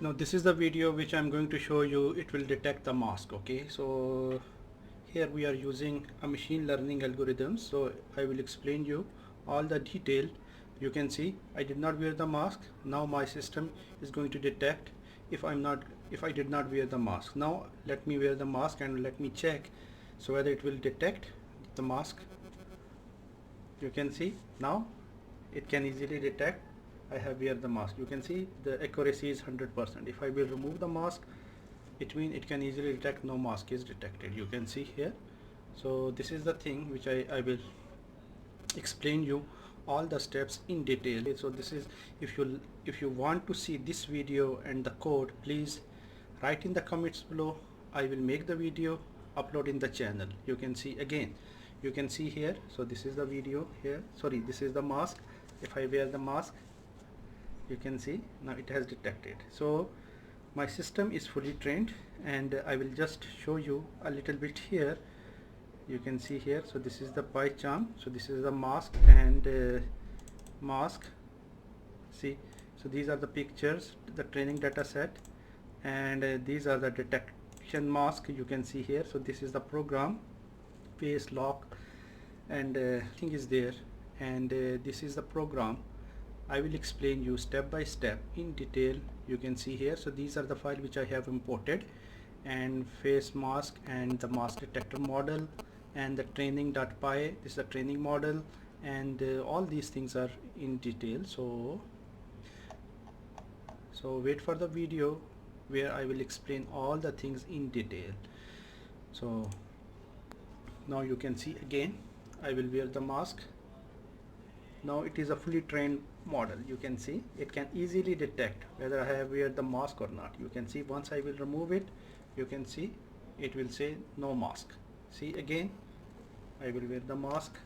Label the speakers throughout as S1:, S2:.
S1: Now this is the video which I'm going to show you. It will detect the mask. Okay, so here we are using a machine learning algorithm, so I will explain you all the detail. You can see I did not wear the mask. Now my system is going to detect if I did not wear the mask. Now let me wear the mask and let me check so whether it will detect the mask. You can see now it can easily detect I have wear the mask. You can see the accuracy is 100%. If I will remove the mask, it means it can easily detect no mask is detected. You can see here. So this is the thing which I will explain you all the steps in detail. So this is, if you want to see this video and the code, please write in the comments below. I will make the video, upload in the channel. You can see again, you can see here. So this is the video here, sorry, this is the mask. If I wear the mask, you can see now it has detected. So my system is fully trained, and I will just show you a little bit here. You can see here, so this is the pie chart. So this is the mask and mask. See, so these are the pictures, the training data set, and these are the detection mask. You can see here. So this is the program, face lock, and thing is there, and this is the program. I will explain you step by step in detail. You can see here. So these are the file which I have imported, and face mask and the mask detector model and the training.py. This is the training model, and all these things are in detail. So wait for the video where I will explain all the things in detail. So now you can see again, I will wear the mask. Now it is a fully trained model. You can see it can easily detect whether I have wear the mask or not. You can see once I will remove it, you can see it will say no mask. See again, I will wear the mask,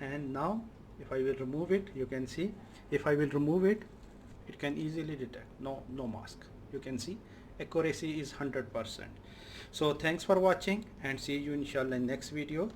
S1: and now if I will remove it, you can see if I will remove it, it can easily detect no mask. You can see accuracy is 100%. So thanks for watching, and see you inshallah in next video.